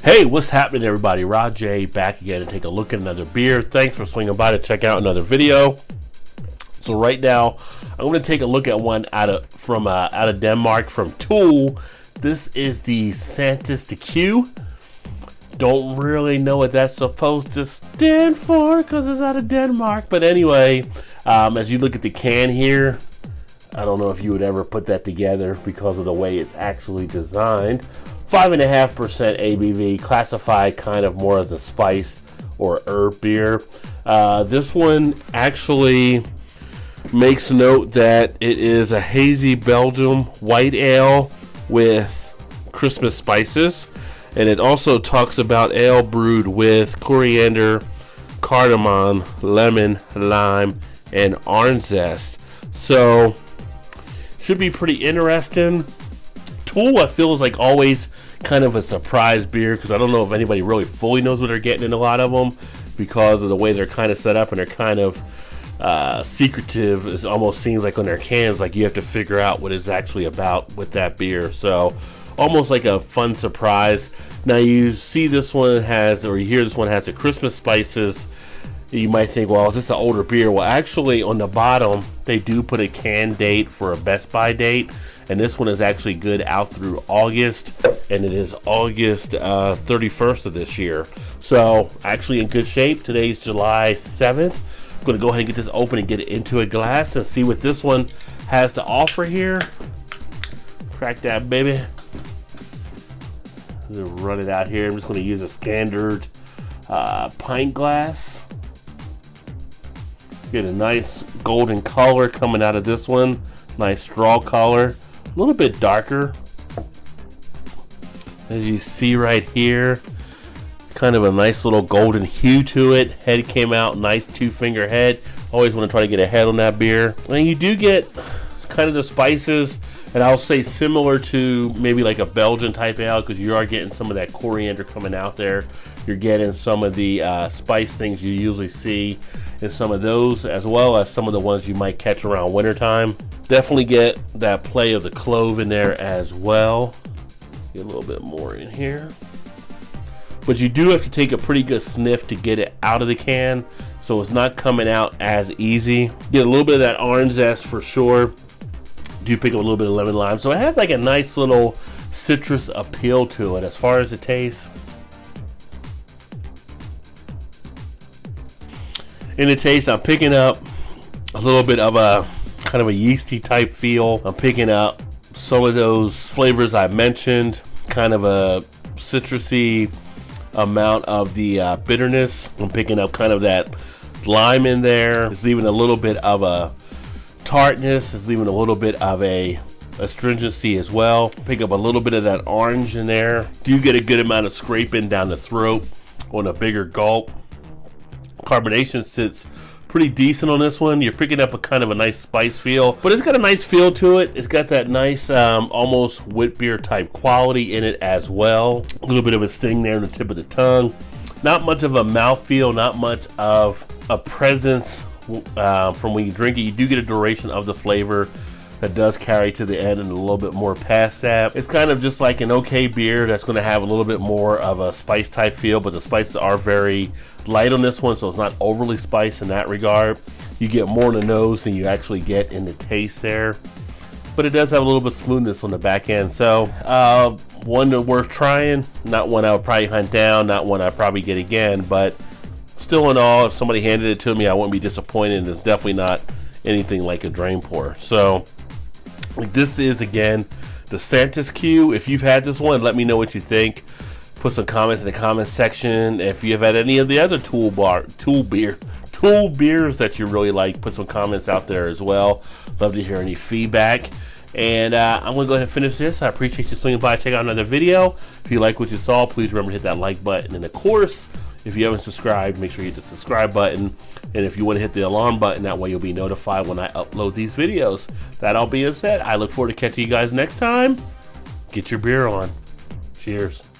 Hey, what's happening, everybody? Rod J back again to take a look at another beer. Thanks for swinging by to check out another video. So right now, I'm going to take a look at one out of Denmark from Tool. This is the Santastique. Don't really know what that's supposed to stand for because it's out of Denmark. But anyway, as you look at the can here, I don't know if you would ever put that together because of the way it's actually designed. 5.5% ABV, classified kind of more as a spice or herb beer. This one actually makes note that it is a hazy Belgium white ale with Christmas spices, and it also talks about ale brewed with coriander, cardamom, lemon, lime, and orange zest. So should be pretty interesting. Tool, I feel, is like always kind of a surprise beer because I don't know if anybody really fully knows what they're getting in a lot of them because of the way they're kind of set up, and they're kind of secretive. It almost seems like on their cans, like you have to figure out what it's actually about with that beer. So almost like a fun surprise. Now you see this one has, or you hear this one has the Christmas spices. You might think, well, is this an older beer? Well, actually on the bottom they do put a can date for a Best By date, and this one is actually good out through August, and it is August 31st of this year. So actually in good shape. Today's July 7th. I'm going to go ahead and get this open and get it into a glass and see what this one has to offer here. Crack that baby. I'm going to run it out here. I'm just going to use a standard pint glass. Get a nice golden color coming out of this one. Nice straw color. A little bit darker, as you see right here. Kind of a nice little golden hue to it. Head came out nice, 2-finger head. Always want to try to get a head on that beer. And you do get kind of the spices, and I'll say similar to maybe like a Belgian type ale, because you are getting some of that coriander coming out there. You're getting some of the spice things you usually see in some of those, as well as some of the ones you might catch around wintertime. Definitely get that play of the clove in there as well. Get a little bit more in here. But you do have to take a pretty good sniff to get it out of the can, so it's not coming out as easy. Get a little bit of that orange zest for sure. Do pick up a little bit of lemon lime. So it has like a nice little citrus appeal to it as far as the taste. In the taste, I'm picking up a little bit of a kind of a yeasty type feel. I'm picking up some of those flavors I mentioned, kind of a citrusy amount of the bitterness. I'm picking up kind of that lime in there. It's leaving a little bit of a tartness. It's leaving a little bit of a astringency as well. Pick up a little bit of that orange in there. Do get a good amount of scraping down the throat on a bigger gulp. Carbonation sits pretty decent on this one. You're picking up a kind of a nice spice feel, but it's got a nice feel to it. It's got that nice almost wit beer type quality in it as well. A little bit of a sting there on the tip of the tongue. Not much of a mouthfeel, not much of a presence from when you drink it. You do get a duration of the flavor that does carry to the end and a little bit more past that. It's kind of just like an okay beer that's going to have a little bit more of a spice type feel, but the spices are very light on this one, so it's not overly spiced in that regard. You get more in the nose than you actually get in the taste there, but it does have a little bit of smoothness on the back end. So one that's worth trying. Not one I would probably hunt down, not one I'd probably get again, but still in all, if somebody handed it to me, I wouldn't be disappointed, and it's definitely not anything like a drain pour. So this is, again, the Santastique. If you've had this one, let me know what you think. Put some comments in the comments section. If you have had any of the other tool beers that you really like, put some comments out there as well. Love to hear any feedback. And I'm going to go ahead and finish this. I appreciate you swinging by. Check out another video. If you like what you saw, please remember to hit that like button. And of course, if you haven't subscribed, make sure you hit the subscribe button. And if you want to hit the alarm button, that way you'll be notified when I upload these videos. That all being said, I look forward to catching you guys next time. Get your beer on. Cheers.